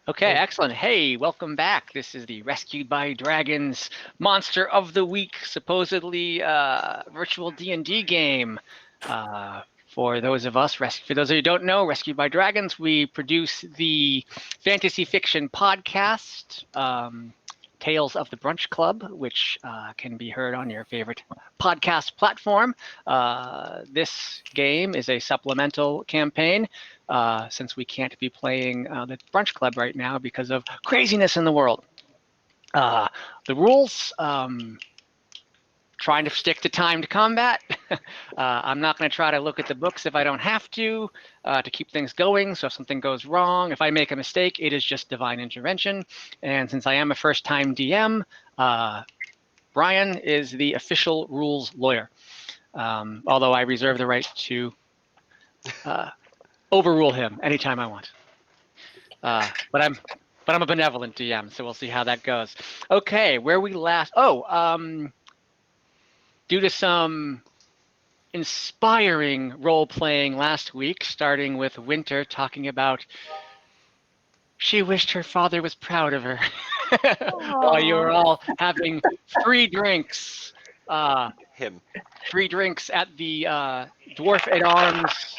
Okay, excellent. Hey, welcome back. This is the Rescued by Dragons Monster of the Week, supposedly virtual D&D game. For those of us, for those of you who don't know, Rescued by Dragons, we produce the fantasy fiction podcast, Tales of the Brunch Club, which can be heard on your favorite podcast platform. This game is a supplemental campaign since we can't be playing the Brunch Club right now because of craziness in the world. The rules, trying to stick to timed combat. I'm not going to try to look at the books if I don't have to keep things going. So if something goes wrong, if I make a mistake, it is just divine intervention. And since I am a first-time DM, Brian is the official rules lawyer, although I reserve the right to overrule him anytime I want. But I'm a benevolent DM, so we'll see how that goes. Okay, where we last? Due to some inspiring role-playing last week, starting with Winter talking about she wished her father was proud of her while you were all having free drinks. Free drinks at the Dwarf at Arms.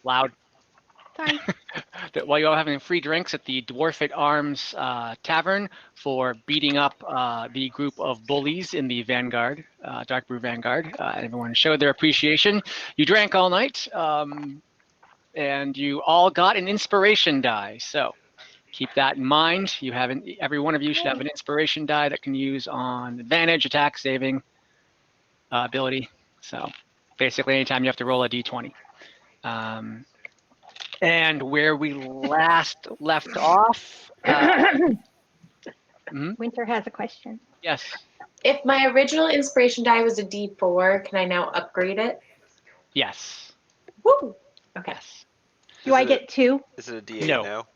Loud. Sorry. While you're all having free drinks at the Dwarf at Arms Tavern for beating up the group of bullies in the Vanguard, Darkbrew Vanguard. Everyone showed their appreciation. You drank all night, and you all got an inspiration die. So keep that in mind. You have every one of you should have an inspiration die that can use on advantage, attack, saving, ability. So basically, anytime you have to roll a d20. And where we last left off. Winter has a question. Yes. If my original inspiration die was a D4, can I now upgrade it? Yes. Woo! Okay. Yes. Do I get 2? Is it a D8 No. now?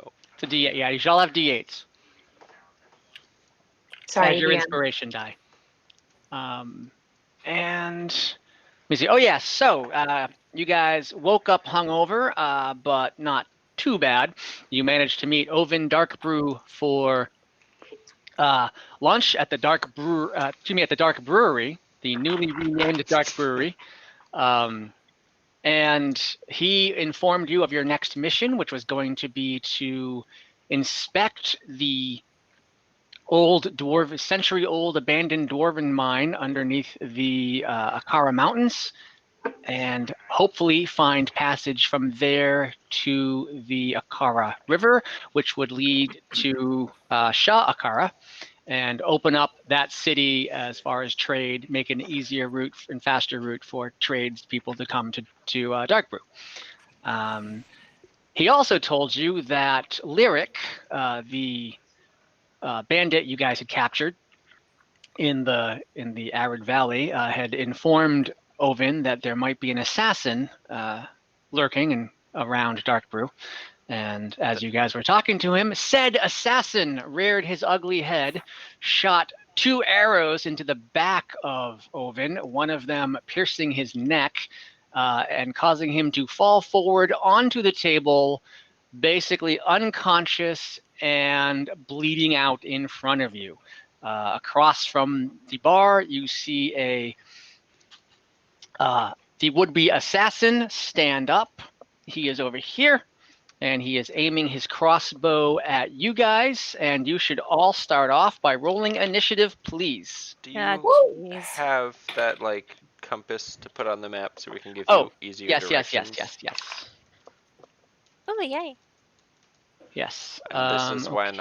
Oh. It's a D8. Yeah, you should all have D8s. Sorry, as your inspiration die. And let me see. Oh yeah, so you guys woke up hungover, but not too bad. You managed to meet Oven Darkbrew for lunch at the Dark Brewery, the newly renamed Dark Brewery. And he informed you of your next mission, which was going to be to inspect the century-old abandoned dwarven mine underneath the Akara Mountains, and hopefully find passage from there to the Akara River, which would lead to Shah Akara, and open up that city as far as trade, make an easier route and faster route for tradespeople to come to Darkbrew. He also told you that Lyric, the bandit you guys had captured in the Arid Valley, had informed Ovin that there might be an assassin lurking around Darkbrew. And as you guys were talking to him, said assassin reared his ugly head, shot 2 arrows into the back of Ovin, one of them piercing his neck and causing him to fall forward onto the table, basically unconscious and bleeding out in front of you. Across from the bar, you see the would-be assassin stand up. He is over here, and he is aiming his crossbow at you guys, and you should all start off by rolling initiative, please. Do you have that, like, compass to put on the map so we can give you easier directions? Yes. Oh, yay. Yes. And this is when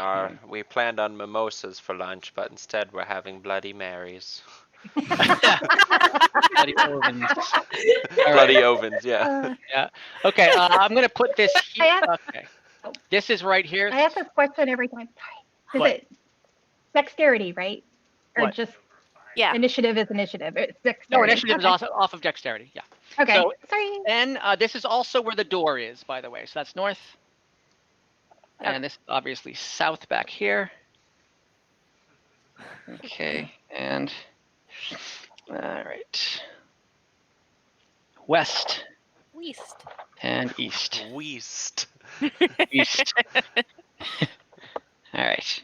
we planned on mimosas for lunch, but instead we're having Bloody Marys. Bloody ovens. Bloody ovens, yeah. Yeah. Okay, I'm going to put this here. Okay. This is right here. I ask this question every time. Sorry. Is it dexterity, right? Or What? just initiative is initiative? It's dexterity. No, initiative is also off of dexterity, yeah. Okay, so, sorry. And this is also where the door is, by the way. So that's north. And this is obviously south back here. Okay, and all right. West East. And east. Weast. East. All right.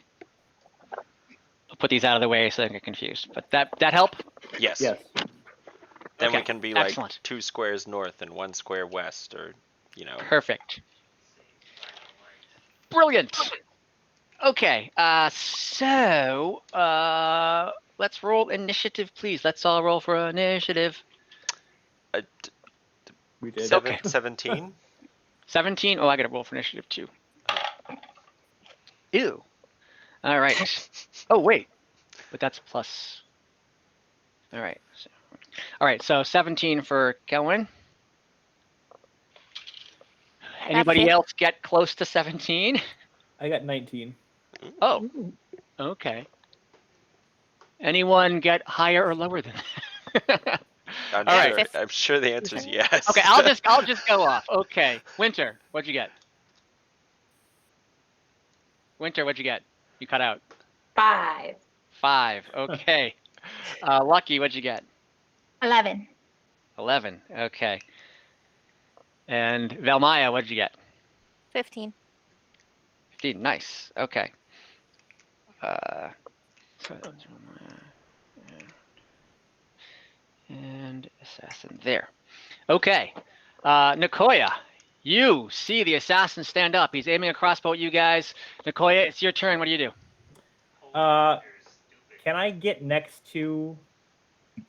I'll put these out of the way so I don't get confused. But that help? Yes. Yes. Then we Okay, can be like excellent. 2 squares north and 1 square west, or, you know. Perfect. Brilliant. Okay. So let's roll initiative, please. Let's all roll for initiative. We did. Okay. 17? 17. Oh, I got to roll for initiative too. Ew. All right. Oh wait, but that's plus. All right. All right. So 17 for Kelwin. Anybody hit. else get close to 17? I got 19. Oh, okay. Anyone get higher or lower than that? I'm All sure. right. I'm sure the answer is yes. Okay, I'll just go off. Okay, Winter, what'd you get? Winter, what'd you get? You cut out. 5. 5. Okay. Lucky, what'd you get? 11. 11. Okay. And Velmaya, what'd you get? 15. 15. Nice. Okay. And assassin there. Okay. Nicoya, you see the assassin stand up. He's aiming a crossbow at you guys. Nicoya, it's your turn. What do you do? Can I get next to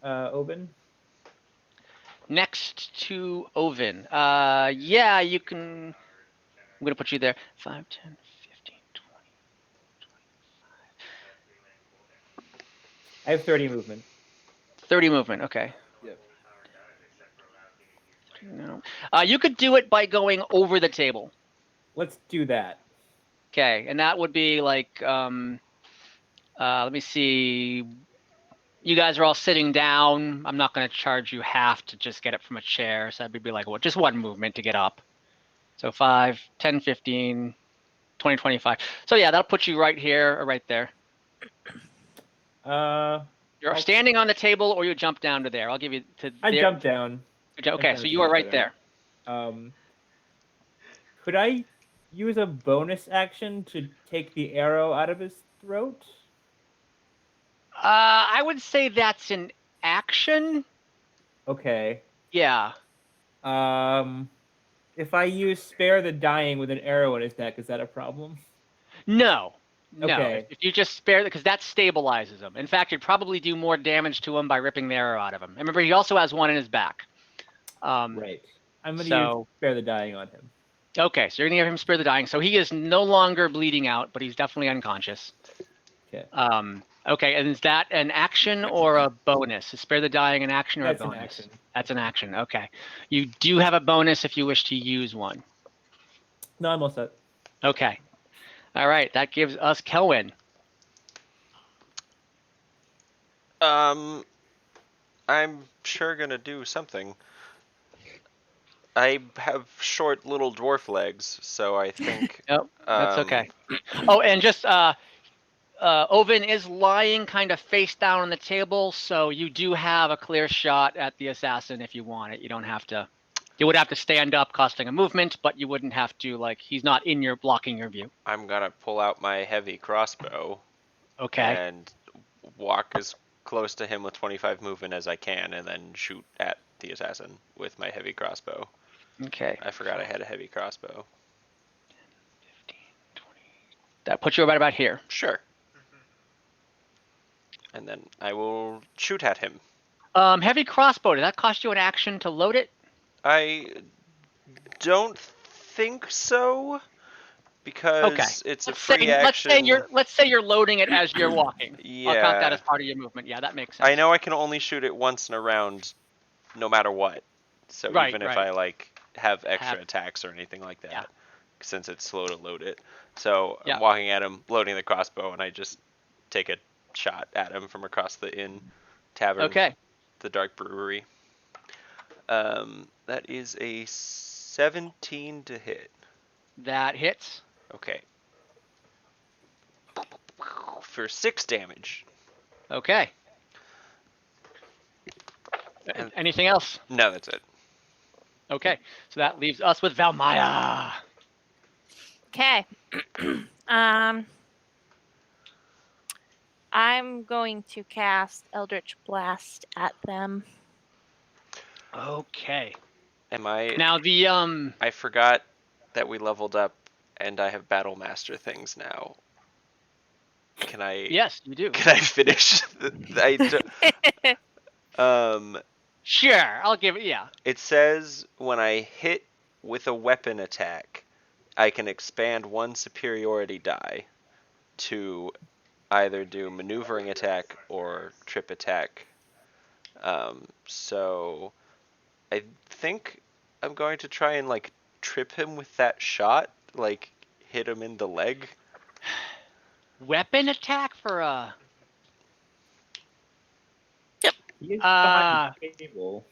Oben? Next to Oven. Yeah, you can. I'm going to put you there. 5, 10, 15, 20. I have 30 movement. 30 movement. Okay. Yep. No. You could do it by going over the table. Let's do that. Okay, and that would be like, let me see. You guys are all sitting down. I'm not going to charge you half to just get it from a chair. So that'd be like, well, just one movement to get up. So 5, 10, 15, 20, 25. So yeah, that'll put you right here or right there. You're standing on the table or you jump down to there. I'll give you to I there. jump down. Okay, so you are right there. Could I use a bonus action to take the arrow out of his throat? I would say that's an action. Okay. Yeah. If I use spare the dying with an arrow in his neck, is that a problem? No. No. Okay. If you just spare, because that stabilizes him. In fact, you'd probably do more damage to him by ripping the arrow out of him. And remember, he also has one in his back. Right. I'm going to use spare the dying on him. Okay, so you're going to give him spare the dying. So he is no longer bleeding out, but he's definitely unconscious. Okay. Okay, and is that an action or a bonus? Is spare the dying an action or That's a bonus? an action. That's an action. Okay. You do have a bonus if you wish to use one. No, I'm all set. Okay. All right, that gives us Kelwin. I'm sure gonna do something. I have short little dwarf legs, so I think. Yep, that's okay. Oh, and just Oven is lying kind of face down on the table, so you do have a clear shot at the assassin if you want it. You don't have to. You would have to stand up, costing a movement, but you wouldn't have to, like, he's not in your blocking your view. I'm gonna pull out my heavy crossbow. Okay. And walk as close to him with 25 movement as I can, and then shoot at the assassin with my heavy crossbow. Okay. I forgot I had a heavy crossbow. 15, 20. That puts you right about here. Sure. And then I will shoot at him. Heavy crossbow, did that cost you an action to load it? I don't think so, because it's a free action. Let's say you're loading it as you're walking. Yeah. I'll count that as part of your movement. Yeah, that makes sense. I know I can only shoot it once in a round, no matter what. So even if I like have extra attacks or anything like that, since it's slow to load it. So I'm walking at him, loading the crossbow, and I just take a shot at him from across the inn tavern. Okay. The Dark Brewery. That is a 17 to hit. That hits. Okay. For 6 damage. Okay. Anything else? No, that's it. Okay, so that leaves us with Valmaya. Okay. I'm going to cast Eldritch Blast at them. Okay. Am I? Now the I forgot that we leveled up, and I have Battle Master things now. Can I? Yes, you do. Can I finish? Sure, I'll give it. Yeah. It says when I hit with a weapon attack, I can expand one superiority die to either do maneuvering attack or trip attack. So I think I'm going to try and like trip him with that shot, like hit him in the leg. Weapon attack for a. He's behind the table.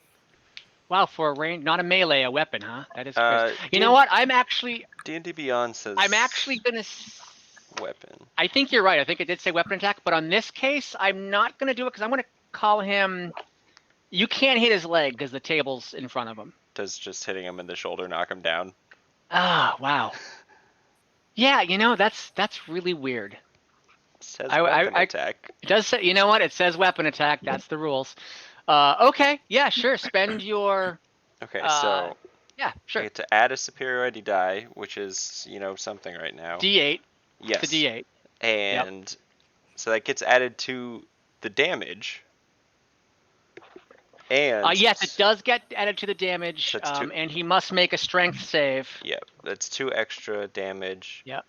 Wow, for a range, not a melee, a weapon, huh? That is crazy. You know what? I'm actually. D&D Beyond says. I'm actually gonna. Weapon. I think you're right. I think it did say weapon attack, but on this case, I'm not gonna do it because I'm gonna call him. You can't hit his leg because the table's in front of him. Does just hitting him in the shoulder knock him down? Ah, wow. Yeah, that's really weird. It says weapon attack. It does say. You know what? It says weapon attack. That's the rules. Okay. Yeah. Sure. Spend your. Okay. So. Yeah. Sure. I get to add a superiority die, which is something right now. D8. Yes. It's a D8. And so that gets added to the damage. And yes, it does get added to the damage, and he must make a strength save. Yep, that's 2 extra damage. Yep.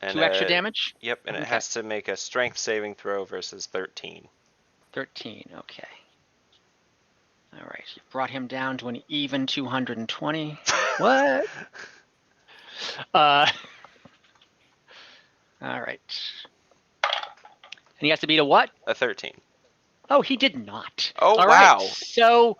And 2 extra damage? Yep, and it has to make a strength saving throw versus 13. 13, okay. All right, you brought him down to an even 220. What? All right. And he has to beat a what? A 13. Oh, he did not. Oh, all wow. Right. So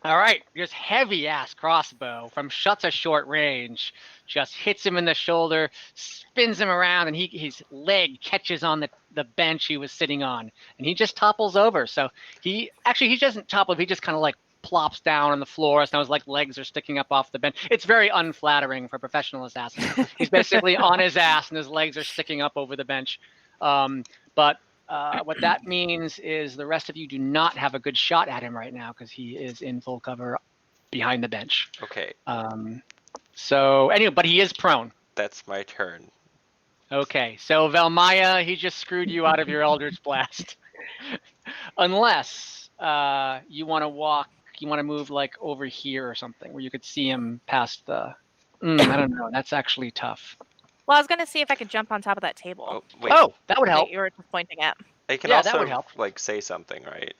all right, this heavy-ass crossbow from such a short range just hits him in the shoulder, spins him around, and his leg catches on the bench he was sitting on, and he just topples over. So he doesn't topple, he just kind of like plops down on the floor. So now his legs are sticking up off the bench. It's very unflattering for a professional assassin. He's basically on his ass, and his legs are sticking up over the bench. But what that means is the rest of you do not have a good shot at him right now because he is in full cover behind the bench. Okay. So anyway, but he is prone. That's my turn. Okay, so Valmaya, he just screwed you out of your Eldritch Blast. Unless you want to move like over here or something where you could see him past the. I don't know. That's actually tough. Well, I was going to see if I could jump on top of that table. Oh, wait. Oh, that would help. That you were just pointing at. I can that would help. like say something, right?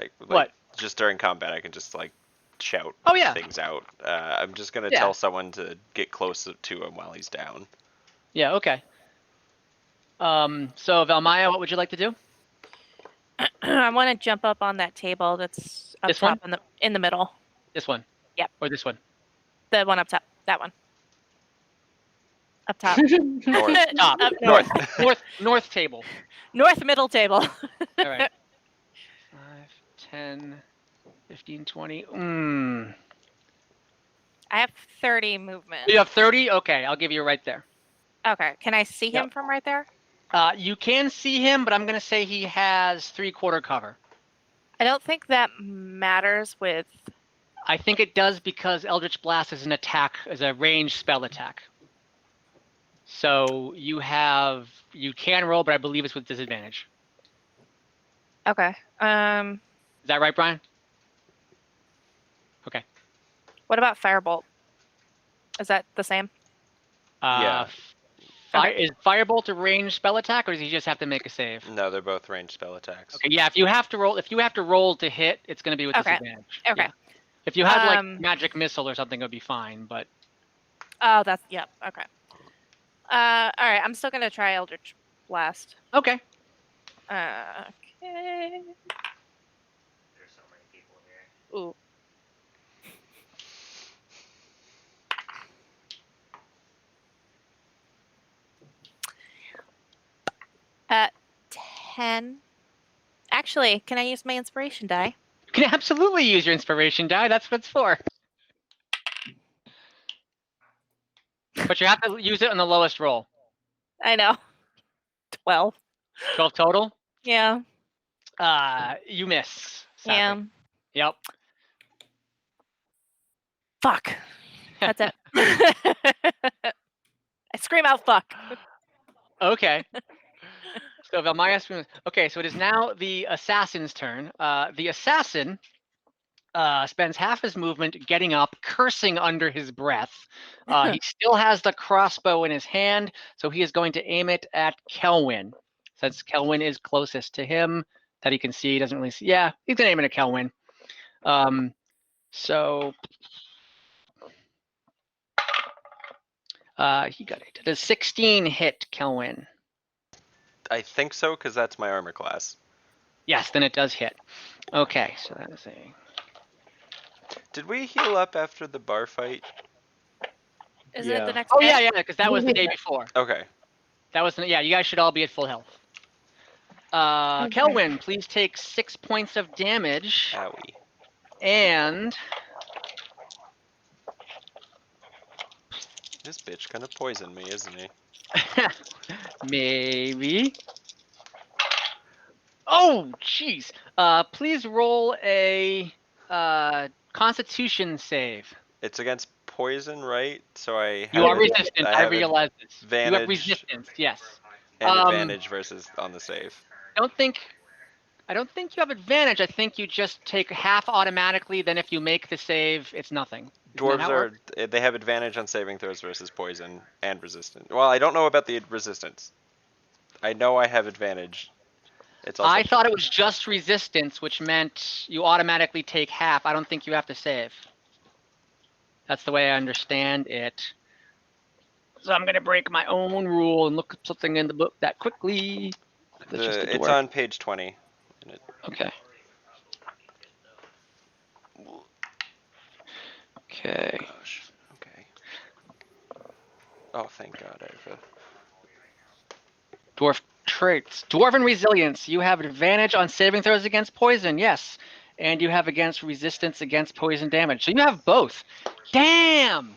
Like what? Just during combat, I can just like shout things out. I'm just gonna tell someone to get close to him while he's down. Yeah. Okay. So Valmaya, what would you like to do? I want to jump up on that table that's up top in the middle. This one. Yep. Or this one. The one up top. That one. Up top. North. Top. Up North table. North middle table. All right. 5, 10, 15, 20. I have 30 movement. You have 30? Okay, I'll give you right there. Okay. Can I see him from right there? You can see him, but I'm going to say he has 3/4 cover. I don't think that matters with... I think it does because Eldritch Blast is is a ranged spell attack. So you can roll, but I believe it's with disadvantage. Okay. Is that right, Brian? Okay. What about Firebolt? Is that the same? Yeah. Is Firebolt a ranged spell attack, or does he just have to make a save? No, they're both ranged spell attacks. Okay, yeah. If you have to roll to hit, it's going to be with disadvantage. Okay. Yeah. If you had like magic missile or something, it would be fine. But oh, okay. All right. I'm still gonna try Eldritch Blast. Okay. Okay. There's so many people here. Ooh. At 10. Actually, can I use my inspiration die? You can absolutely use your inspiration die. That's what it's for. But you have to use it on the lowest roll. I know. 12. 12 total? Yeah. You miss. Sadly. Yeah. Yep. Fuck. That's it. I scream out fuck. Okay. So Valmaya, okay, so it is now the assassin's turn. The assassin spends half his movement getting up, cursing under his breath. He still has the crossbow in his hand, so he is going to aim it at Kelwyn. Since Kelwyn is closest to him, that he can see, he doesn't really see. Yeah, he's going to aim it at Kelwyn. So he got it. Does 16 hit Kelwyn? I think so, because that's my armor class. Yes, then it does hit. Okay, so that is a... Did we heal up after the bar fight? Isn't it the next Oh, day? yeah, because that was the day before. Okay. That was, yeah, you guys should all be at full health. Kelwyn, please take 6 points of damage. Owie. And... This bitch gonna poison me, isn't he? Maybe. Oh, jeez. Please roll a Constitution save. It's against poison, right? So I have You are resistant. I realize this. Advantage, you have resistance. Yes. and advantage versus on the save. I don't think you have advantage. I think you just take half automatically. Then if you make the save, it's nothing. Dwarves they have advantage on saving throws versus poison and resistance. Well, I don't know about the resistance. I know I have advantage. It's also I thought it was just resistance, which meant you automatically take half. I don't think you have to save. That's the way I understand it. So I'm going to break my own rule and look at something in the book that quickly. it's on page 20. Okay. Okay. Gosh. Okay. Oh, thank God. I have a... Dwarf traits. Dwarven resilience. You have advantage on saving throws against poison. Yes. And you have against resistance against poison damage. So you have both. Damn!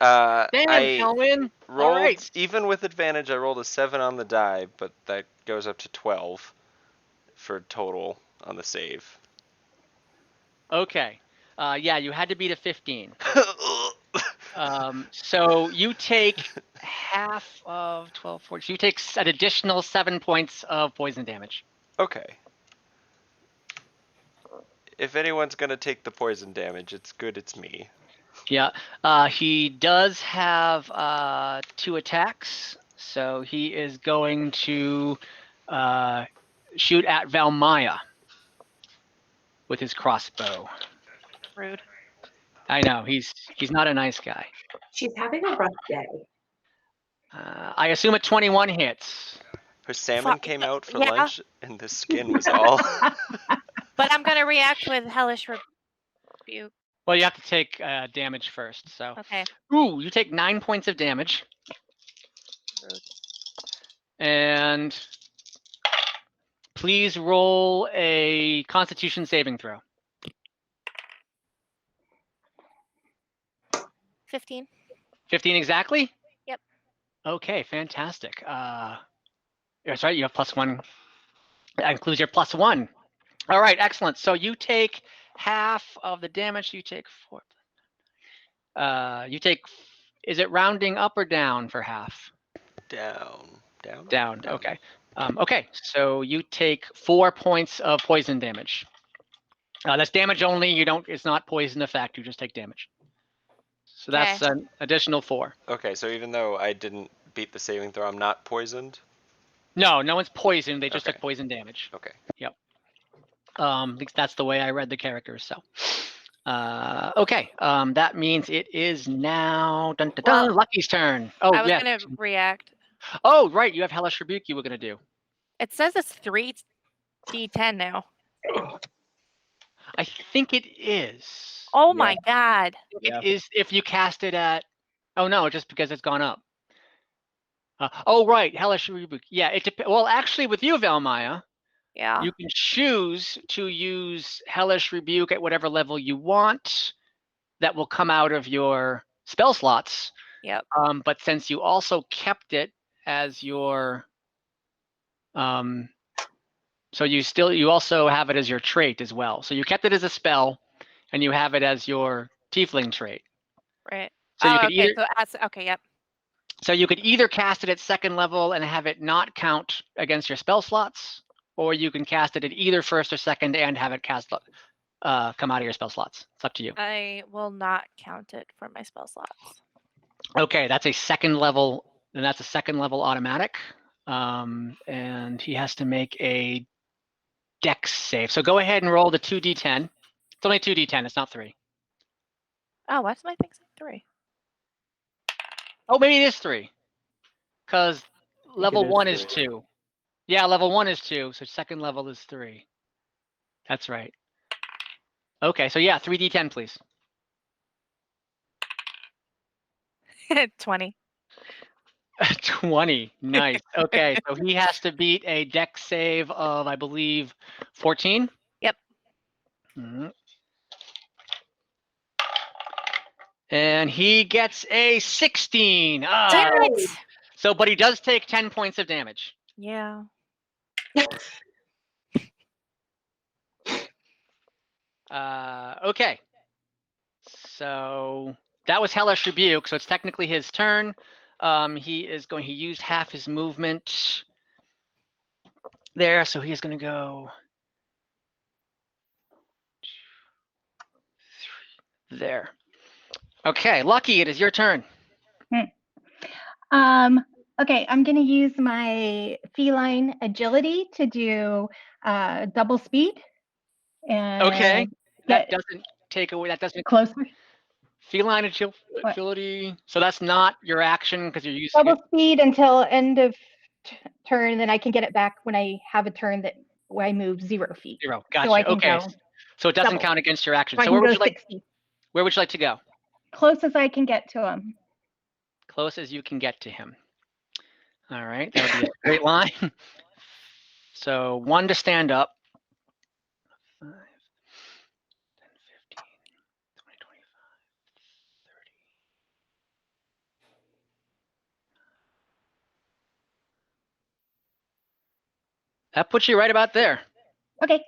Damn, Kelwyn. Rolled, all right. even with advantage, I rolled a 7 on the die, but that goes up to 12 for total on the save. Okay. Yeah, you had to beat a 15. So you take half of 12, 40. So you take an additional 7 points of poison damage. Okay. If anyone's going to take the poison damage, it's good it's me. Yeah. He does have 2 attacks. So he is going to shoot at Valmaya with his crossbow. Rude. I know, he's not a nice guy. She's having a rough day. I assume a 21 hits. Her salmon came out for lunch, and the skin was all... But I'm going to react with Hellish Rebuke. Well, you have to take damage first, so. Okay. Ooh, you take 9 points of damage. Rude. And please roll a Constitution saving throw. 15. 15 exactly? Yep. Okay, fantastic. That's right, you have +1. That includes your +1. All right, excellent. So you take half of the damage. You take 4. Is it rounding up or down for half? Down. Okay. Okay, so you take 4 points of poison damage. That's damage only. It's not poison effect. You just take damage. So that's an additional 4. Okay, so even though I didn't beat the saving throw, I'm not poisoned? No one's poisoned. They just took poison damage. Okay. Yep. At least that's the way I read the characters. So, okay. That means it is now Lucky's turn. Oh, I was going to react. Oh, right. You have Hellish Rebuke you were going to do. It says it's 3d10 now. I think it is. Oh my God. It is if you cast it at. Oh no, just because it's gone up. Oh right, Hellish Rebuke. Yeah, well actually with you, Valmaya, Yeah. You can choose to use Hellish Rebuke at whatever level you want. That will come out of your spell slots. Yep. But since you also kept it as your, so you also have it as your trait as well. So you kept it as a spell, and you have it as your tiefling trait. Right. So you Oh, could okay. either, So that's okay. Yep. so you could either cast it at 2nd level and have it not count against your spell slots, or you can cast it at either 1st or 2nd and have it come out of your spell slots. It's up to you. I will not count it for my spell slots. Okay, that's a 2nd level. Then that's a 2nd level automatic, and he has to make a Dex save. So go ahead and roll the 2d10. It's only 2d10. It's not 3. Oh, what's my thing? 3. Oh, maybe it is 3, because level 1 is 3. 2. Yeah, level 1 is 2, so 2nd level is 3. That's right. Okay, so yeah, 3d10, please. 20. 20. Nice. Okay, so he has to beat a Dex save of, I believe, 14. Yep. Mhm. And he gets a 16. Damn it! So, but he does take 10 points of damage. Yeah. Okay. So that was Hellish Rebuke. So it's technically his turn. He used half his movement there. So he's going to go there. Okay, Lucky, it is your turn. Okay, I'm going to use my feline agility to do double speed. And okay, that doesn't take away. That doesn't closer. Feline agility. So that's not your action because you're using double speed until end of turn. Then I can get it back when I have a turn where I move 0 feet. 0. Gotcha. So I can okay. go So it doesn't double. count against your action. So I So can where would go you like? 60. Where would you like to go? Close as I can get to him. Close as you can get to him. All right, that'll be a straight line. So 1 to stand up. 5, 10, 15, 20, 25, 30. That puts you right about there. Okay.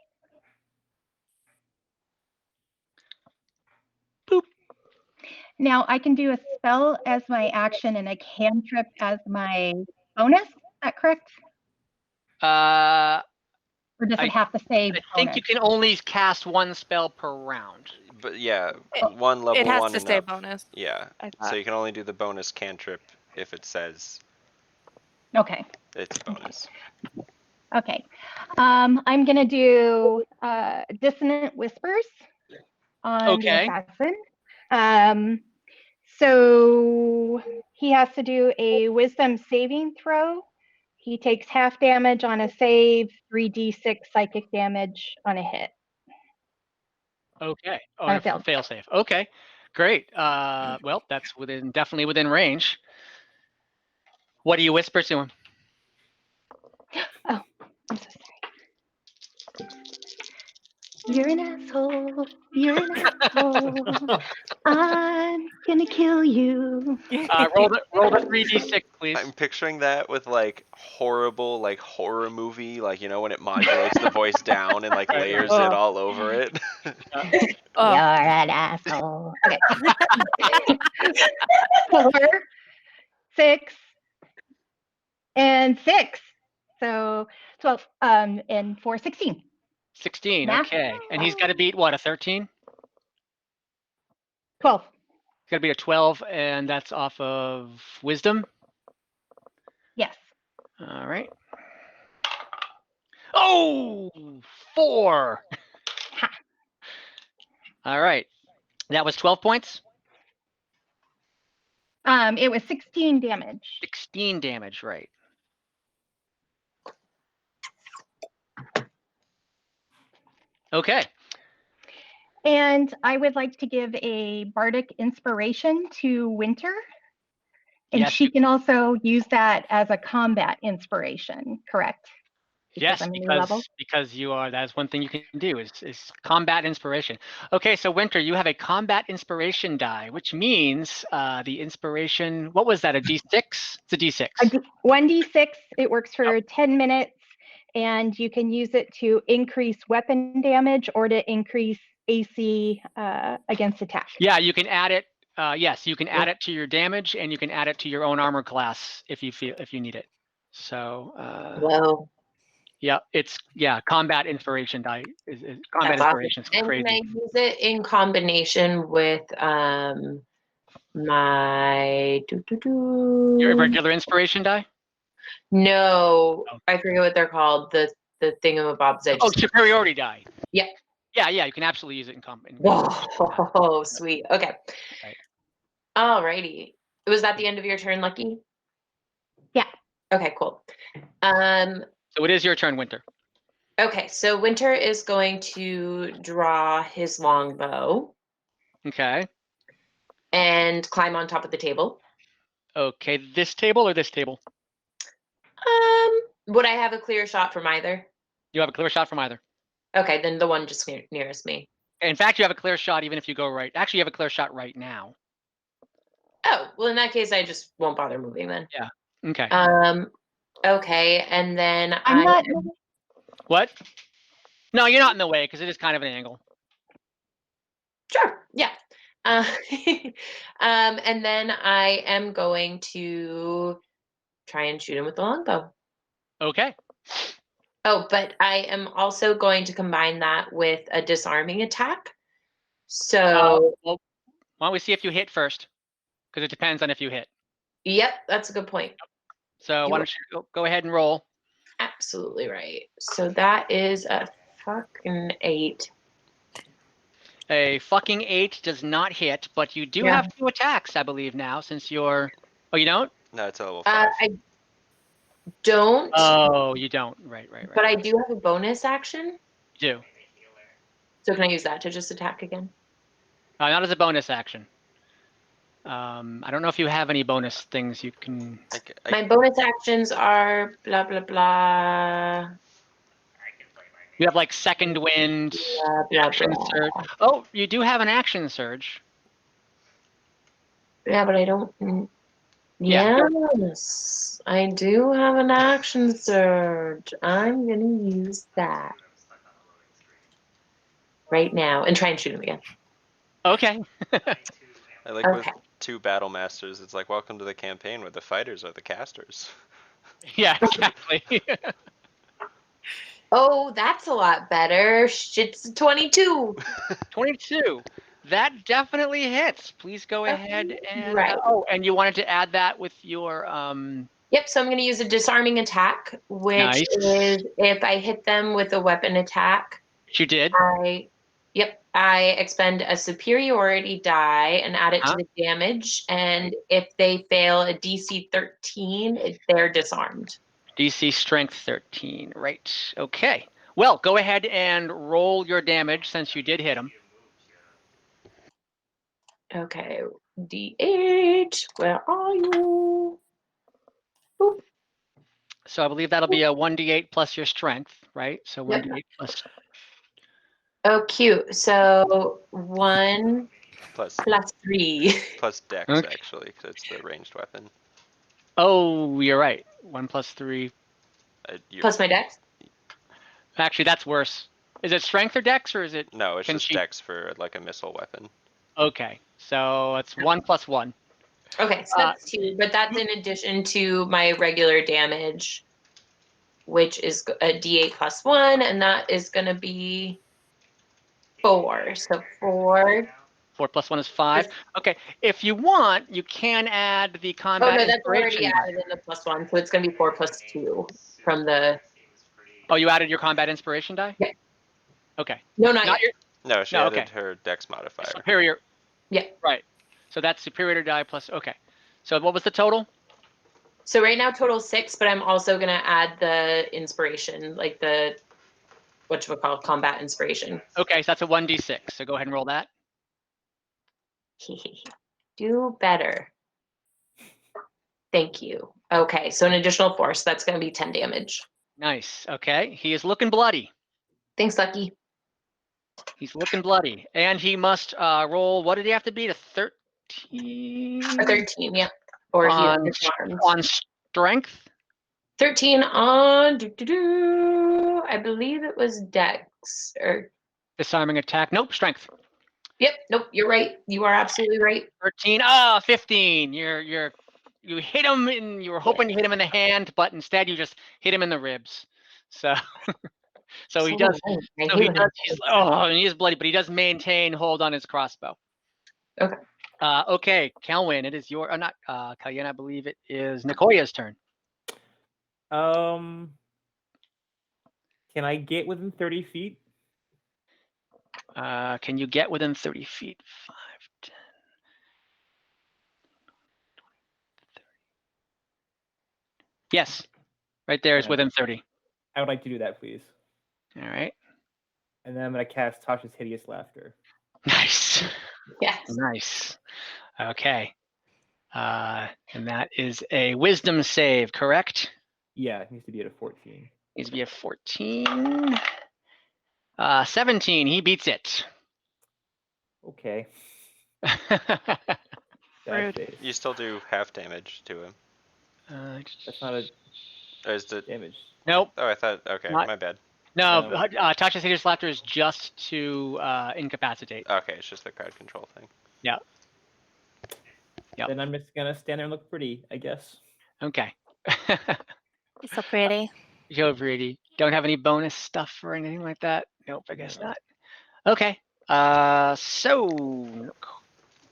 Boop. Now I can do a spell as my action and a cantrip as my bonus. Is that correct? Or does it have to say bonus? I think you can only cast 1 spell per round. But yeah, one level It has 1 to and stay up. bonus. Yeah. So you can only do the bonus cantrip if it says Okay. it's a bonus. Okay. I'm going to do Dissonant Whispers on the assassin. So he has to do a wisdom saving throw. He takes half damage on a save, 3d6 psychic damage on a hit. Okay. Or fail save. Okay. Great. Well, that's definitely within range. What do you whisper to him? Oh, I'm so sorry. You're an asshole. You're an asshole. I'm gonna kill you. Roll the 3d6, please. I'm picturing that with like horrible, like horror movie, like when it modulates the voice down and like layers it all over it. You're an asshole. Okay. 4, 6, and 6. So 12 and 4, 16. 16. Math. Okay. And he's got to beat what, a 13? 12. It's got to be a 12, and that's off of wisdom? Yes. All right. Oh, 4. All right. That was 12 points? It was 16 damage. 16 damage, right. Okay. And I would like to give a bardic inspiration to Winter. And yes, she can also use that as a combat inspiration, correct? Yes, I'm a new level? because you are. That's one thing you can do is combat inspiration. Okay, so Winter, you have a combat inspiration die, which means the inspiration. What was that? A D6? It's a D6. 1d6. It works for 10 minutes, and you can use it to increase weapon damage or to increase AC against attack. Yeah, you can add it. Yes, you can add it to your damage, and you can add it to your own armor class if you need it. So. Whoa. Yeah, combat inspiration die is combat That's inspiration awesome. is And crazy. can I use it in combination with my Your regular inspiration die? No, Oh. I forget what they're called. The thingamabobs. I just Superiority die. Yeah. Yeah, you can absolutely use it in combat. Whoa, sweet. Okay. Right. Alrighty. Was that the end of your turn, Lucky? Yeah. Okay, cool. So it is your turn, Winter. Okay, so Winter is going to draw his longbow Okay. and climb on top of the table. Okay, this table or this table? Would I have a clear shot from either? You have a clear shot from either. Okay, then the one just nearest me. In fact, you have a clear shot even if you go right. Actually, you have a clear shot right now. Oh, well, in that case, I just won't bother moving then. Yeah. Okay. Okay, and then I'm not. What? No, you're not in the way because it is kind of an angle. Sure. Yeah. And then I am going to try and shoot him with the longbow. Okay. Oh, but I am also going to combine that with a disarming attack. So, well, why don't we see if you hit first? Because it depends on if you hit. Yep, that's a good point. So why don't you go ahead and roll? Absolutely right. So that is a fucking 8. A fucking 8 does not hit, but you do have 2 attacks, I believe, now, since you're... Oh, you don't? No, it's a level 5. I don't. Oh, you don't. Right. But I do have a bonus action. You do. So can I use that to just attack again? Not as a bonus action. I don't know if you have any bonus things you can... My bonus actions are blah, blah, blah. You have like second wind, action surge. Oh, you do have an action surge. Yeah, but I don't. Yes, I do have an action surge. I'm gonna use that right now and try and shoot him again. Okay. I like with 2 battle masters. It's like, welcome to the campaign where the fighters are the casters. Yeah, exactly. Oh, that's a lot better. It's 22. 22. That definitely hits. Please go ahead and... Right. And you wanted to add that with your... Yep, so I'm going to use a disarming attack, which is if I hit them with a weapon attack. You did? I expend a superiority die and add it to the damage. And if they fail a DC 13, they're disarmed. DC strength 13. Right. Okay. Well, go ahead and roll your damage since you did hit him. Okay. D8, where are you? Boop. So I believe that'll be a 1d8 plus your strength, right? So 1d8 plus... Oh, cute. So 1 plus 3. Plus dex, actually, because it's the ranged weapon. Oh, you're right. 1 plus 3. Plus my dex? Actually, that's worse. Is it strength or dex, or is it... No, it's just dex for like a missile weapon. Okay, so it's 1 plus 1. Okay, so that's 2, but that's in addition to my regular damage, which is a d8 plus 1, and that is going to be 4. So 4. 4 plus 1 is 5. Okay, if you want, you can add the combat inspiration. Oh, no, that's already added in the plus 1, so it's going to be 4 plus 2 from the... Oh, you added your combat inspiration die? Yeah. Okay. No, not yet. No, she added her dex modifier. Superior. Yeah. Right. So that's superior die plus... Okay. So what was the total? So right now total 6, but I'm also going to add the inspiration, like the... whatchamacallit, combat inspiration. Okay, so that's a 1d6. So go ahead and roll that. Do better. Thank you. Okay, so an additional 4, so that's going to be 10 damage. Nice. Okay. He is looking bloody. Thanks, Lucky. He's looking bloody. And he must roll, what did he have to beat? A 13? A 13, yeah. Or on, he's disarmed. on strength? 13 on, I believe it was Dex, or... Disarming attack. Nope, strength. Yep, nope, you're right. You are absolutely right. 13. 15. You hit him and you were hoping to hit him in the hand, but instead you just hit him in the ribs. So he does. So he does. He is bloody, but he does maintain hold on his crossbow. Okay. Okay, Kelwyn, it is your. Not Kalyan, I believe it is Nikoya's turn. Can I get within 30 feet? Can you get within 30 feet? 5, 10. Yes, right there is within 30. I would like to do that, please. All right. And then I'm going to cast Tasha's Hideous Laughter. Nice. Yes. Nice. Okay. And that is a wisdom save, correct? Yeah, it needs to be at a 14. Needs to be a 14. 17. He beats it. Okay. Rude. You still do half damage to him. That's not a Or is it? damage. Nope. Oh, I thought. Okay, Not- my bad. No, Tasha's Hideous Laughter is just to incapacitate. Okay, it's just the crowd control thing. Yeah. Yep. Then I'm just going to stand there and look pretty, I guess. Okay. He's so pretty. Joe Brady. Don't have any bonus stuff or anything like that? Nope, I guess not. Okay. So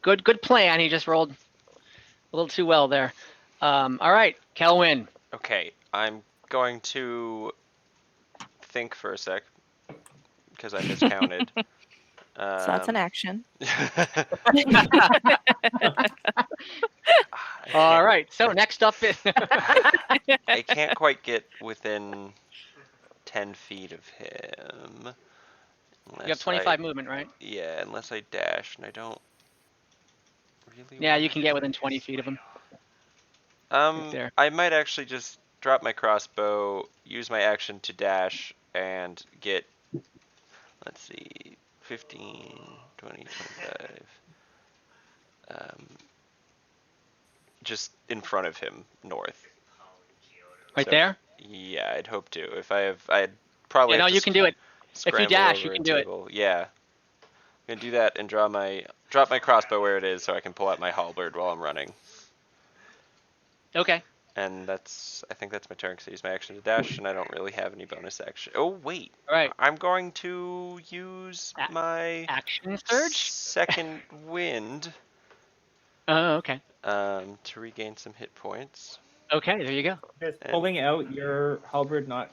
good plan. He just rolled a little too well there. All right, Kelwyn. Okay, I'm going to think for a sec because I miscounted. So that's an action. All right. So next up is I can't quite get within 10 feet of him. you have 25 movement, right? Yeah, unless I dash, and I don't really. Yeah, you can get within 20 feet of him. There. I might actually just drop my crossbow, use my action to dash, and get. Let's see, 15, 20, 25. Just in front of him, north. Right there? Yeah, I'd hope to. If I'd probably. Yeah, no, you can do it. If you Scramble dash, you over can a do it. table. Yeah. I'm gonna do that and drop my crossbow where it is so I can pull out my halberd while I'm running. Okay. And I think that's my turn because I use my action to dash and I don't really have any bonus action. Oh, wait. All right. I'm going to use my action surge? second wind. Oh, okay. To regain some hit points. Okay, there you go. Is pulling out your halberd not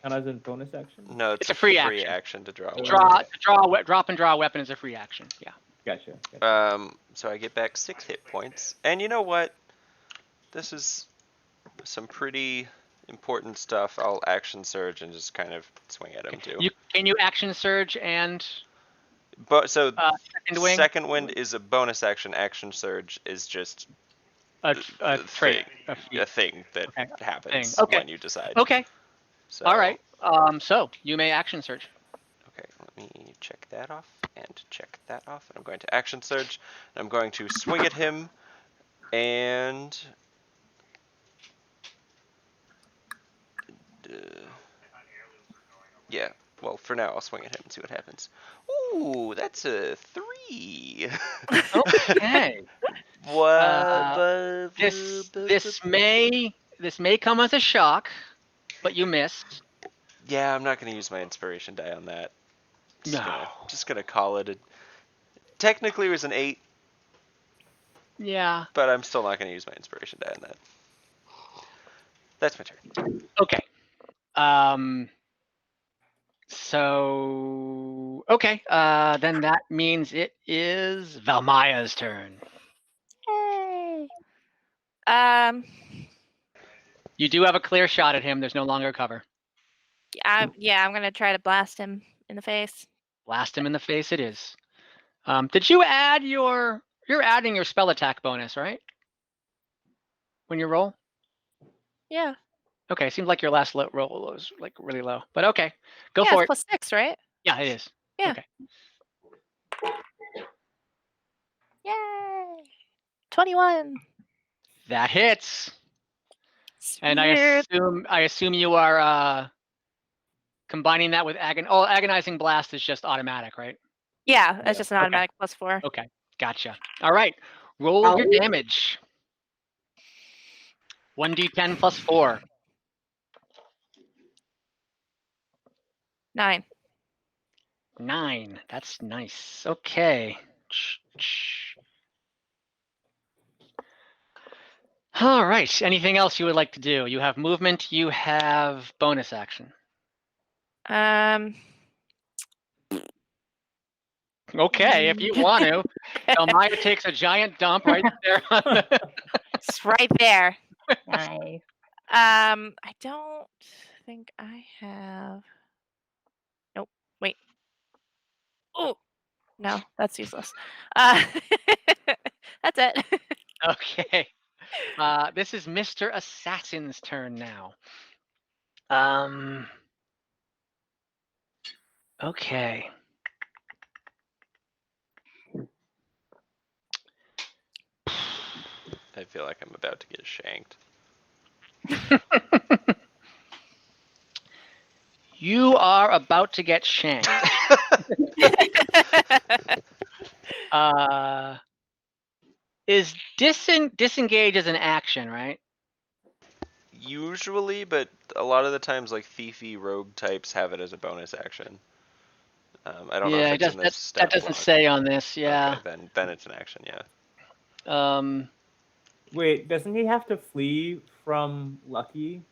count as a bonus action? No, it's a free action to draw. Drop and draw a weapon is a free action. Yeah. Gotcha. So I get back 6 hit points. And you know what? This is some pretty important stuff. I'll action surge and just kind of swing at him too. Can you action surge and But so second wind is a bonus action. Action surge is just a trait, a thing that happens when you decide. Okay. So, all right. So you may action surge. Okay, let me check that off and check that off. And I'm going to action surge. And I'm going to swing at him and. Yeah, well, for now, I'll swing at him and see what happens. Ooh, that's a 3. Okay. What? This may come as a shock, but you missed. Yeah, I'm not going to use my inspiration die on that. Just gonna call it a. Technically, it was an 8. Yeah. But I'm still not going to use my inspiration die on that. That's my turn. Okay. So okay. Then that means it is Valmaya's turn. Hey. You do have a clear shot at him. There's no longer cover. Yeah, I'm gonna try to blast him in the face. Blast him in the face. It is. Did you add you're adding your spell attack bonus, right? When you roll? Yeah. Okay, seems like your last roll was like really low, but okay, go yeah, for it's it. +6, right? Yeah, it is. Yeah. Okay. Yay! 21. That hits. Sweet. And I assume you are combining that with agonizing blast is just automatic, right? Yeah, it's just an Okay. automatic +4. Okay, gotcha. All right, roll your damage. 1d10 plus 4. 9. 9. That's nice. Okay. All right. Anything else you would like to do? You have movement. You have bonus action. Okay, if you want to. Elmira takes a giant dump right there. It's right there. Nice. I don't think I have. Nope. Wait. Oh, no, that's useless. That's it. Okay. This is Mr. Assassin's turn now. Okay. I feel like I'm about to get shanked. You are about to get shanked. Is disengage as an action, right? Usually, but a lot of the times, like thiefy rogue types have it as a bonus action. I don't know if it's in this stat that doesn't block. say on this. Yeah. Okay, then it's an action. Yeah. Wait, doesn't he have to flee from Lucky?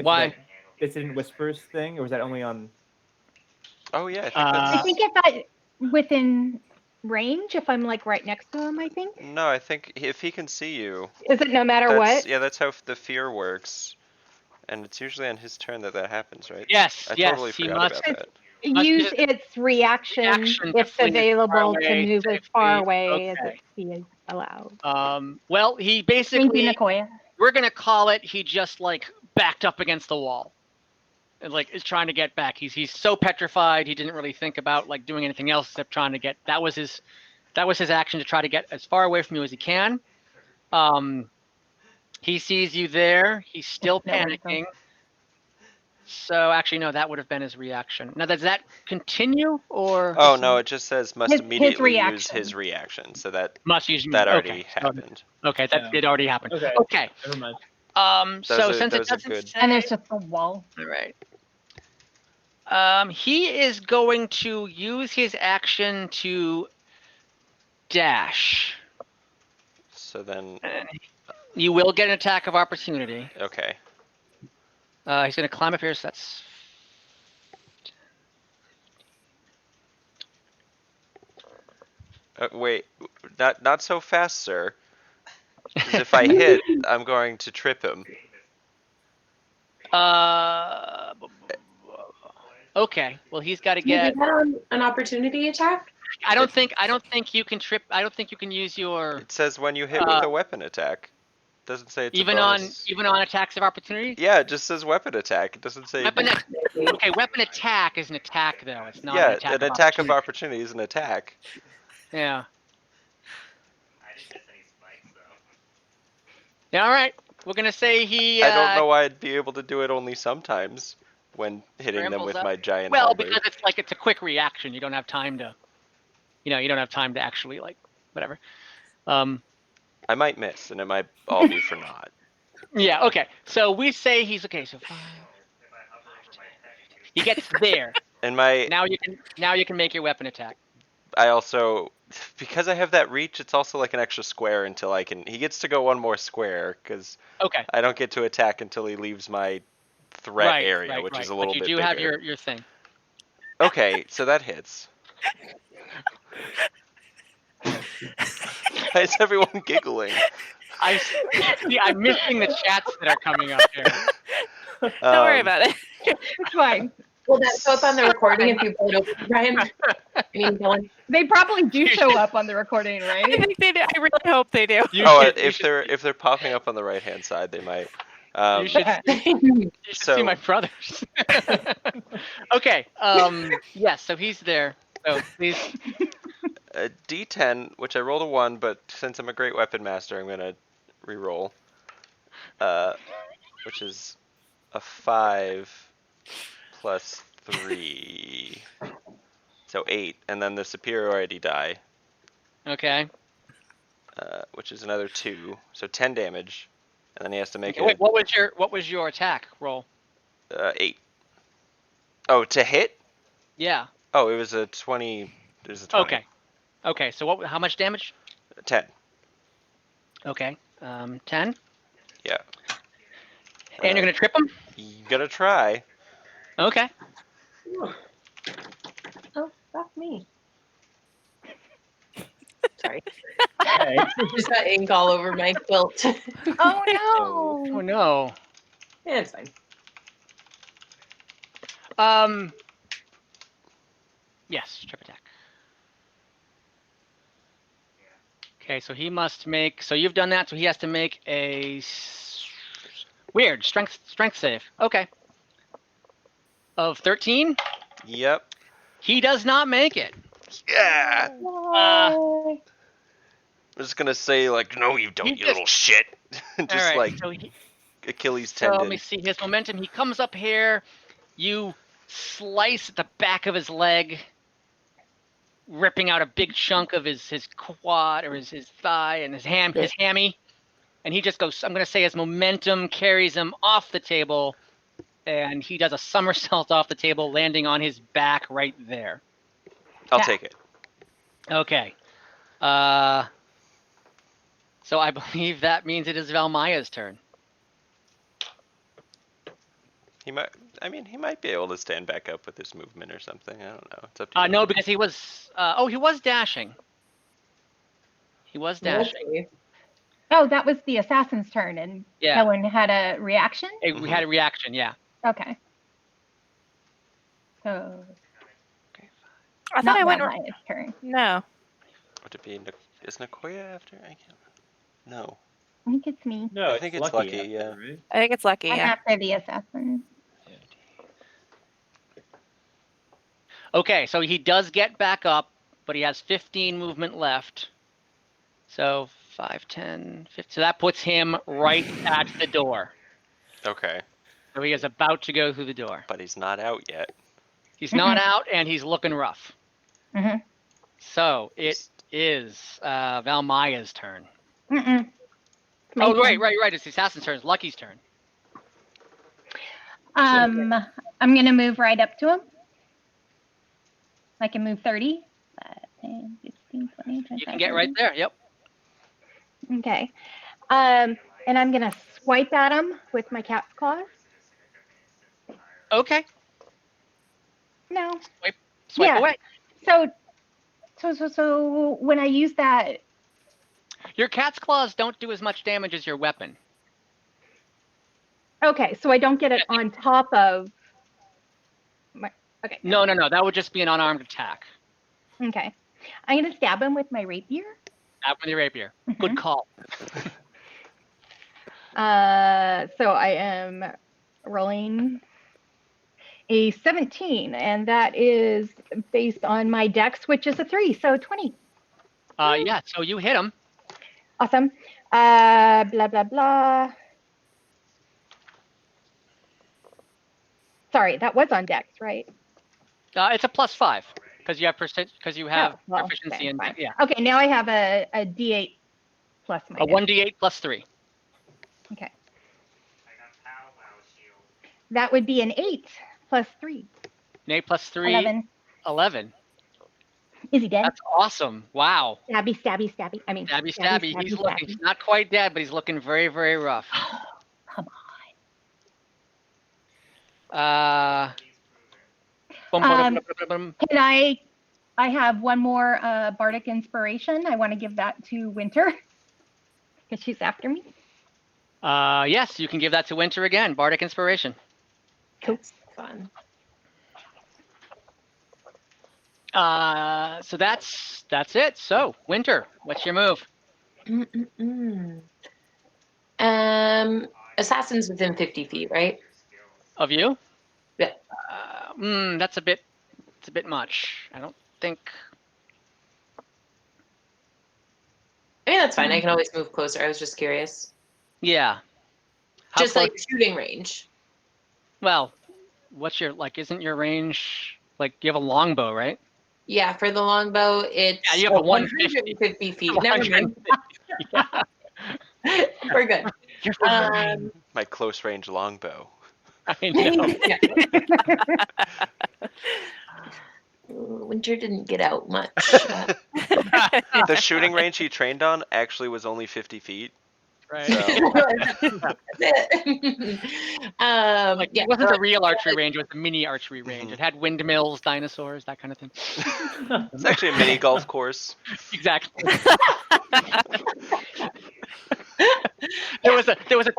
Why? Dissonant Whispers thing, or was that only on? Oh yeah, I think if I within range, if I'm like right next to him, I think. No, I think if he can see you. Is it no matter what? Yeah, that's how the fear works, and it's usually on his turn that happens, right? Yes. I yes. totally forgot about that. Use its reaction if available to move as far away as it is allowed. Well, he Thank you, basically, Nicoya. we're gonna call it. He just like backed up against the wall, and like is trying to get back. He's so petrified. He didn't really think about like doing anything else except trying to get. That was his action to try to get as far away from you as he can. He sees you there. He's still panicking. So actually, no, that would have been his reaction. Now, does that continue or? Oh no, it just says must immediately use reaction. his reaction. So that must use that already happened. Okay, that did already happen. Okay. Never mind. So since it doesn't say, and there's just a wall. All right. He is going to use his action to dash. So then. You will get an attack of opportunity. Okay. He's going to climb up here, so that's... Wait, not so fast, sir. Because if I hit, I'm going to trip him. Okay. Well, he's got to get... Is that an opportunity attack? I don't think you can trip. I don't think you can use your... It says when you hit with a weapon attack. Doesn't say it's even a bonus. even on attacks of opportunity. Yeah, it just says weapon attack. It doesn't say. Okay, weapon attack is an attack though. It's not. Yeah, an attack of opportunity is an attack. Yeah. I didn't miss any spikes though. Yeah. All right. We're gonna say he. I don't know why I'd be able to do it only sometimes when hitting them with my giant. Well, halberd. because it's a quick reaction. You don't have time to. You don't have time to actually like whatever. I might miss, and it might all be for naught. Yeah, okay. So we say he's okay. So 5. He gets there. And now you can make your weapon attack. I also, because I have that reach, it's also like an extra square until I can. He gets to go one more square because I don't get to attack until he leaves my threat area, which is a little bit bigger. But you do have your thing. Okay, so that hits. Why is everyone giggling? I'm missing the chats that are coming up here. Don't worry about it. It's fine. Will that show up on the recording if you pull it over, Brian? I mean, Dylan. They probably do show up on the recording, right? I think they do. I really hope they do. If they're popping up on the right hand side, they might. You should see my brothers. Okay. Yes. So he's there. So please. A D10, which I rolled a 1, but since I'm a great weapon master, I'm gonna re-roll. Which is a 5 plus 3, so 8, and then the superiority die. Okay. Which is another 2, so 10 damage, and then he has to make Wait, what was your attack roll? 8. Oh, to hit? Yeah. Oh, it was a 20. It was a 20. Okay. Okay. So how much damage? 10. Okay. 10. Yeah. And you're gonna trip him? You gotta try. Okay. Oh, fuck me. Sorry. Okay. Just got ink all over my quilt. Oh no. Oh no. Yeah, it's fine. Yes, trip attack. Okay, so he must make. So you've done that. So he has to make a weird strength save. Okay. Of 13. Yep. He does not make it. Yeah. No. I'm just gonna say like, no, you don't, you little shit. Just All right, like so Achilles So tendon. let me see his momentum. He comes up here. You slice at the back of his leg, ripping out a big chunk of his quad or his thigh and his hammy. And he just goes, I'm going to say his momentum carries him off the table. And he does a somersault off the table, landing on his back right there. I'll take it. Okay. So I believe that means it is Valmaya's turn. He might be able to stand back up with his movement or something. I don't know. It's up to you. No, because he was. He was dashing. He was dashing. Oh, that was the assassin's turn, and Helen had a reaction? We had a reaction, yeah. Okay. So. I thought I went. Valmaya's turn. No. Would it be? Is Nakoya after? I can't. No. I think it's me. No, I think it's Lucky. after, Yeah. right? I think it's Lucky. I'm Yeah. after the assassin. Okay, so he does get back up, but he has 15 movement left. So 5, 10, 15. So that puts him right at the door. Okay. So he is about to go through the door. But he's not out yet. He's not out, and he's looking rough. Mm-hmm. So it is Valmaya's turn. Mm-mm. Oh, right. It's the assassin's turn. It's Lucky's turn. I'm going to move right up to him. I can move 30. 10, 15, 20, 25, You can get 30. right there. Yep. Okay. And I'm going to swipe at him with my cat's claws. Okay. No. Swipe away. So when I use that. Your cat's claws don't do as much damage as your weapon. Okay, so I don't get it on top of my. Okay. No. That would just be an unarmed attack. Okay. I'm going to stab him with my rapier. Stab with your rapier. Good call. So I am rolling a 17, and that is based on my dex, which is a 3, so 20. Yeah, so you hit him. Awesome. Blah, blah, blah. Sorry, that was on dex, right? It's a +5 because you have proficiency in yeah. Okay, now I have a D8 plus my a 1d8 plus 3. Okay. I got powwow shield. That would be an 8 plus 3. An 8 plus 3. 11. Is he dead? That's awesome. Wow. Stabby. I mean, Stabby. He's looking not quite dead, but he's looking very, very rough. Come on. Can I have one more bardic inspiration. I want to give that to Winter because she's after me. Yes, you can give that to Winter again. Bardic inspiration. Cool. Fun. So that's it. So Winter, what's your move? Assassin's within 50 feet, right? Of you? Yeah. That's a bit much. I don't think. I mean, that's fine. I can always move closer. I was just curious. Yeah. How Just close? like shooting range. Well, what's your isn't your range like you have a longbow, right? Yeah, for the longbow, it's Yeah, you have a 150 feet. Never mind. Yeah. We're good. You're fine. My close range longbow. I know. Winter didn't get out much. The shooting range he trained on actually was only 50 feet. Right. So. It wasn't the real archery range, it was the mini archery range. It had windmills, dinosaurs, that kind of thing. It's actually a mini golf course. Exactly. There was a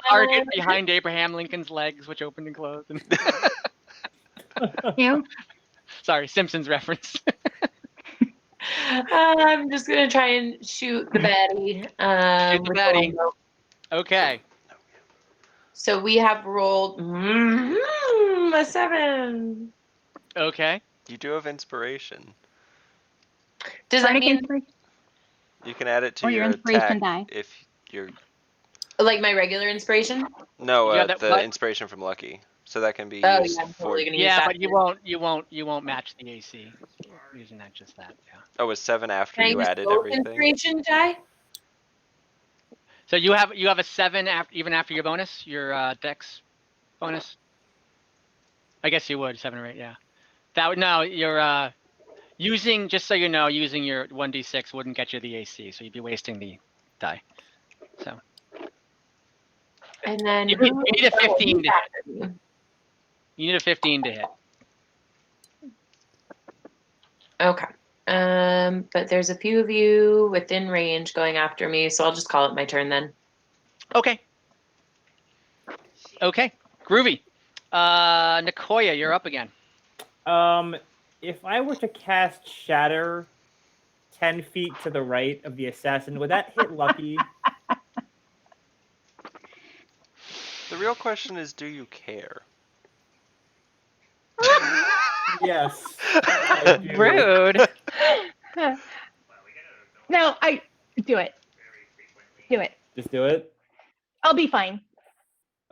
target behind Abraham Lincoln's legs, which opened and closed. Yeah. Sorry, Simpsons reference. I'm just gonna try and shoot the baddie. Shoot the baddie. Okay. So we have rolled a 7. Okay. You do have inspiration. Does that mean you can add it to your your inspiration attack die? if you're like my regular inspiration? No, that, the what? inspiration from Lucky. So that can be Oh used yeah, I'm for. totally gonna use Yeah, that. but you won't match the AC using that just that. Yeah. Oh, was 7 after Can I you use added both everything? inspiration die? So you have a 7 even after your bonus, your dex bonus. I guess you would 7 or 8. Yeah. That would no. You're using just so you know, using your 1d6 wouldn't get you the AC, so you'd be wasting the die. So. And then You need a 15 to hit. You need a 15 to hit. Okay. But there's a few of you within range going after me, so I'll just call it my turn then. Okay. Okay. Groovy. Nicoya, you're up again. If I were to cast Shatter 10 feet to the right of the assassin, would that hit Lucky? The real question is, do you care? Yes. I do. Rude. No, I do it. Do it. Just do it. I'll be fine.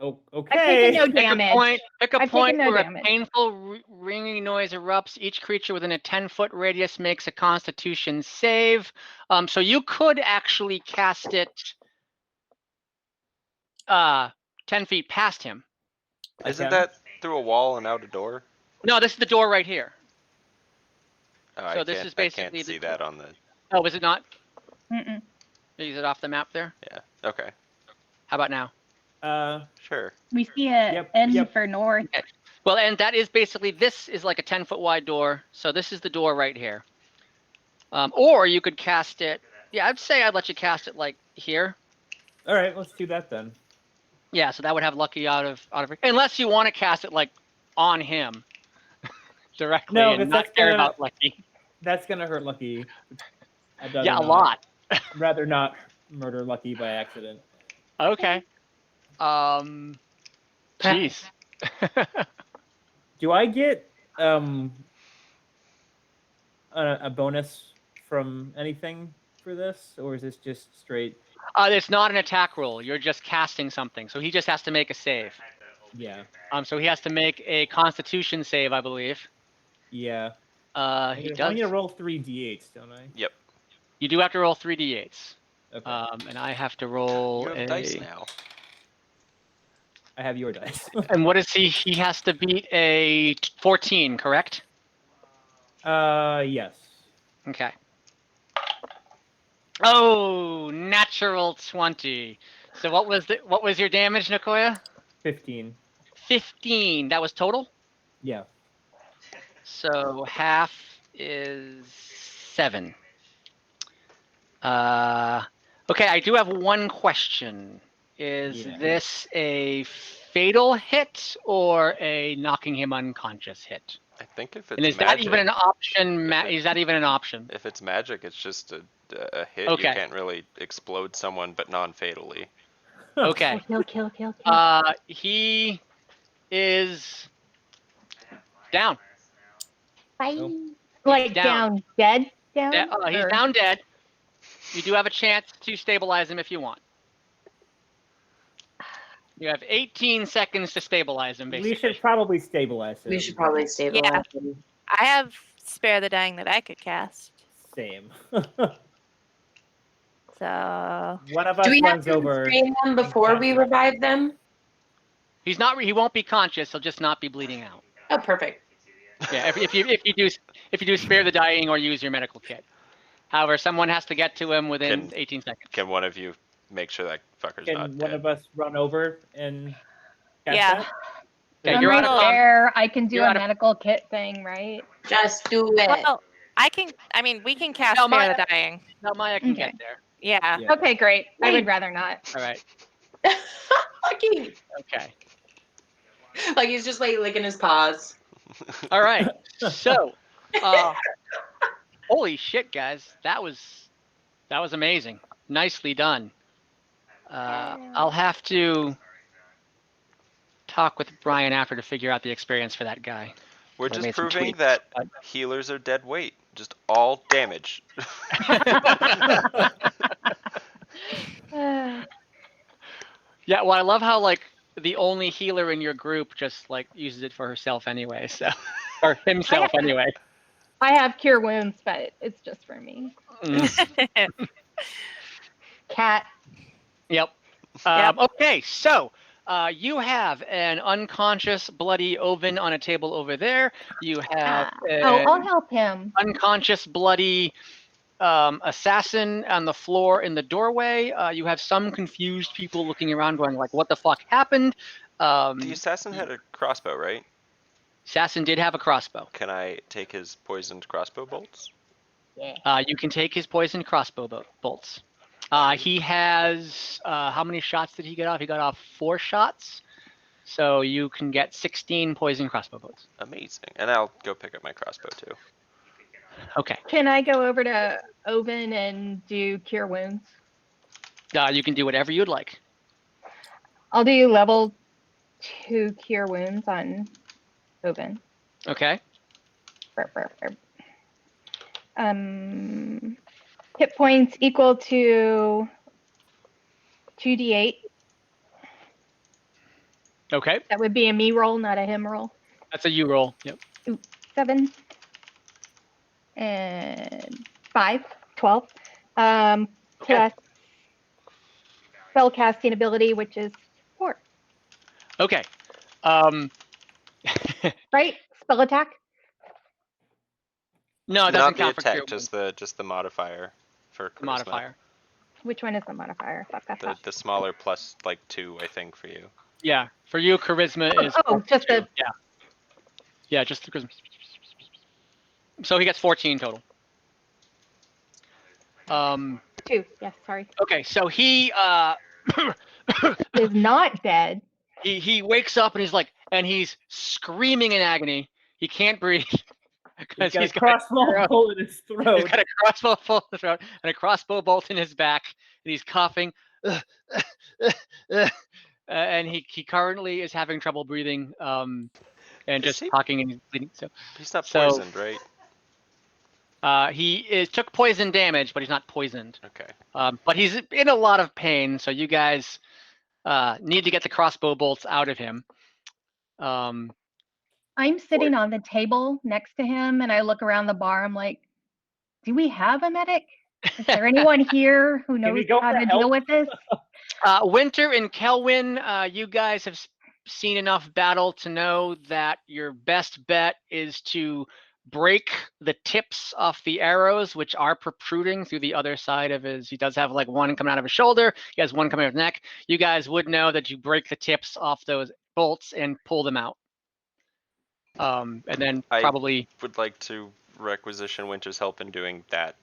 Oh, I've okay. taken no damage. Pick a I've point taken no where damage. a painful ringing noise erupts. Each creature within a 10-foot radius makes a Constitution save. So you could actually cast it 10 feet past him. Isn't that through a wall and out a door? No, this is the door right here. Oh, So this is basically I can't see that on the. Oh, is it not? Mm-mm. Is it off the map there? Yeah. Okay. How about now? Sure. We see a N for north. Okay. Well, and that is basically, this is like a 10-foot wide door. So this is the door right here. Or you could cast it. Yeah, I'd say I'd let you cast it like here. All right, let's do that then. Yeah, so that would have Lucky out of unless you want to cast it like on him directly and not care about Lucky. That's gonna hurt Lucky. Yeah, a lot. Rather not murder Lucky by accident. Okay. Jeez. Do I get a bonus from anything for this, or is this just straight? It's not an attack roll. You're just casting something, so he just has to make a save. Yeah. So he has to make a Constitution save, I believe. Yeah. He does. I need to roll 3 d8s, don't I? Yep. You do have to roll 3 d8s. Okay. And I have to roll You have dice now. I have your dice. And what is he? He has to beat a 14, correct? Yes. Okay. Oh, natural 20. So what was your damage, Nicoya? 15. 15. That was total? Yeah. So half is 7. Okay, I do have one question. Is this a fatal hit or a knocking him unconscious hit? I think if it's and is magic, that even an option? Is that even an option? If it's magic, it's just a hit. Okay. You can't really explode someone, but non-fatally. Okay. Kill. He is down. Bye. Nope. Like Down. dead? Down? He's Or- down dead. You do have a chance to stabilize him if you want. You have 18 seconds to stabilize him, basically. We should probably stabilize him. We should probably stabilize him. I have Spare the Dying that I could cast. Same. So One of Do us we have runs to over. restrain them before we revive them? He's not. He won't be conscious. He'll just not be bleeding out. Oh, perfect. Yeah. If you do spare the dying or use your medical kit. However, someone has to get to him within 18 seconds. Can one of you make sure that fucker's not Can dead? one of us run over and cast Yeah. that? Okay, I'm you're right out of there. I can do you're a out of- medical kit thing, right? Just do it. well, we can cast No, Spare the Dying. No, Maya can Okay. get there. Yeah. Yeah. Okay, great. I would rather not. All right. Lucky. Okay. Like he's just like licking his paws. All right. So, holy shit, guys, that was amazing. Nicely done. I'll have to talk with Brian after to figure out the experience for that guy. We're I just made some proving tweaks, that but- healers are dead weight. Just all damage. Yeah, well, I love how like the only healer in your group just like uses it for herself anyway, so or himself anyway. I have cure wounds, but it's just for me. Cat. Yep. Okay, so you have an unconscious bloody Oven on a table over there. You have I'll help him. unconscious bloody assassin on the floor in the doorway. You have some confused people looking around going like, what the fuck happened? The assassin had a crossbow, right? Assassin did have a crossbow. Can I take his poisoned crossbow bolts? You can take his poisoned crossbow bolts. He has, how many shots did he get off? He got off 4 shots. So you can get 16 poisoned crossbow bolts. Amazing. And I'll go pick up my crossbow too. Okay. Can I go over to Oven and do cure wounds? You can do whatever you'd like. I'll do level 2 cure wounds on Oven. Okay. Hit points equal to 2d8. Okay. That would be a me roll, not a him roll. That's a you roll. Yep. 7 and 5, 12. Plus spell casting ability, which is 4. Okay. Right? Spell attack? No, it doesn't Not the count for attack, cure just the modifier for charisma. modifier. Which one is the modifier? The smaller plus like 2, I think, for you. Yeah. For you, charisma is. just the. Yeah. Yeah, just the charisma. So he gets 14 total. 2. Yes, sorry. Okay, so he Is not dead. he wakes up and he's screaming in agony. He can't breathe. He's got a crossbow bolt in his throat. He's got a crossbow bolt in his throat and a crossbow bolt in his back, and he's coughing. And he currently is having trouble breathing, and just talking and bleeding. So he's not poisoned, right? He took poison damage, but he's not poisoned. Okay. But he's in a lot of pain, so you guys need to get the crossbow bolts out of him. I'm sitting on the table next to him, and I look around the bar. I'm like, do we have a medic? Is there anyone here who knows how to deal with this? Winter and Kelwyn, you guys have seen enough battle to know that your best bet is to break the tips off the arrows, which are protruding through the other side of his. He does have like one coming out of his shoulder. He has one coming out of his neck. You guys would know that you break the tips off those bolts and pull them out. And then probably would like to requisition Winter's help in doing that.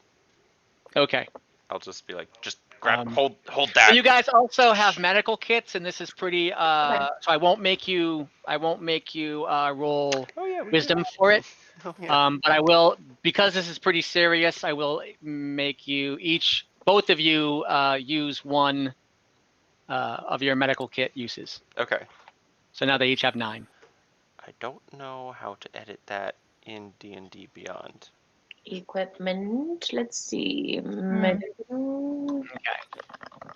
Okay. I'll just be like, just grab, hold that. So you guys also have medical kits, and this is pretty. So I won't make you roll wisdom for it. But I will, because this is pretty serious. I will make you both of you use one of your medical kit uses. Okay. So now they each have 9. I don't know how to edit that in D&D Beyond. Equipment. Let's see. Okay.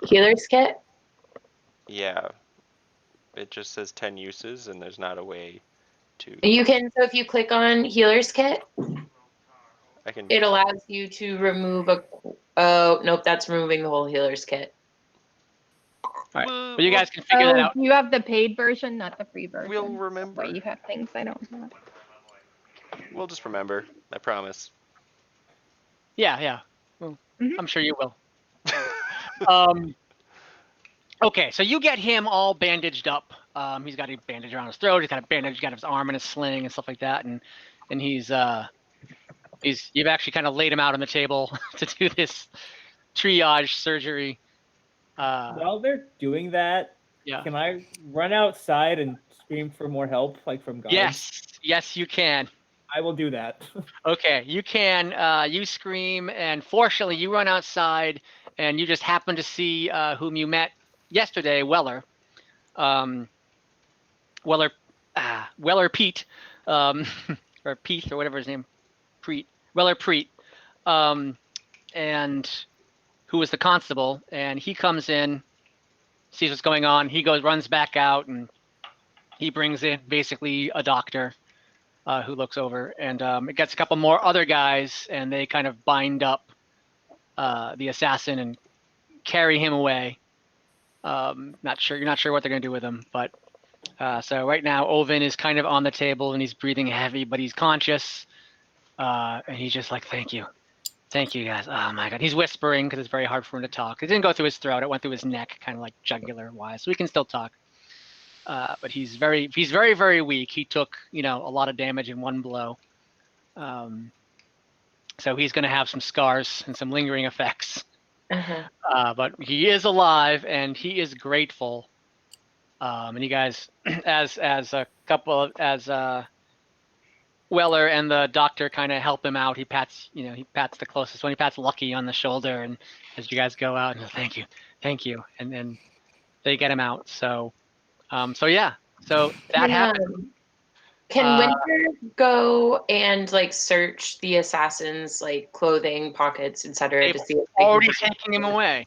Healer's kit. Yeah. It just says 10 uses, and there's not a way to. You can. So if you click on Healer's kit, I can. it allows you to remove a. Oh nope, that's removing the whole Healer's kit. All right. But you guys can figure that out. You have the paid version, not the free version. We'll remember. Why you have things I don't have. We'll just remember. I promise. Yeah. Well, Mhm. I'm sure you will. Okay, so you get him all bandaged up. He's got a bandage around his throat. He's got a bandage, got his arm in a sling and stuff like that. And you've actually kind of laid him out on the table to do this triage surgery. While they're doing that, can I run outside and scream for more help, like from guards? Yes, you can. I will do that. Okay, you can. You scream, and fortunately, you run outside, and you just happen to see whom you met yesterday, Weller. Weller Pete, or Pete, or whatever his name, Weller Preet, and who was the constable, and he comes in, sees what's going on. He runs back out, and he brings in basically a doctor who looks over, and it gets a couple more other guys, and they kind of bind up the assassin and carry him away. You're not sure what they're gonna do with him, but so right now Oven is kind of on the table and he's breathing heavy, but he's conscious, and he's just like, thank you guys. Oh my god, he's whispering because it's very hard for him to talk. It didn't go through his throat, it went through his neck, kind of like jugular wise, so he can still talk. But he's very, very weak. He took a lot of damage in one blow, so he's going to have some scars and some lingering effects. But he is alive and he is grateful. And you guys, as Weller and the doctor kind of help him out, he pats the closest one. He pats Lucky on the shoulder, and as you guys go out, and thank you, and then they get him out. So that happened. Can Winter go and like search the assassin's like clothing, pockets, etc. to see if they already taking him away?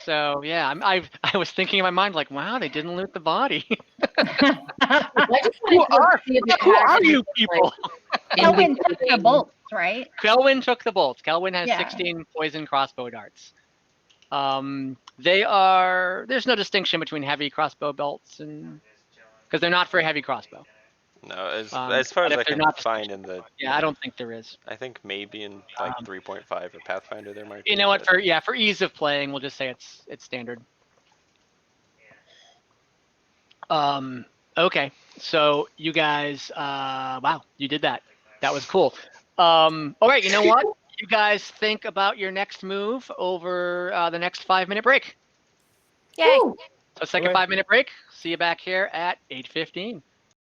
So yeah, I was thinking in my mind like, wow, they didn't loot the body. Who are you people? Kelvin took the bolts, right? Kelvin took the bolts. Kelvin has 16 poison crossbow darts. There's no distinction between heavy crossbow bolts and because they're not for a heavy crossbow. No, as far as I can find in the. Yeah, I don't think there is. I think maybe in like 3.5 or Pathfinder there might be. You know what? For ease of playing, we'll just say it's standard. Okay, so you guys, wow, you did that. That was cool. All right, you know what? You guys think about your next move over the next 5-minute break. Yay! So let's take a 5-minute break. See you back here at 8:15.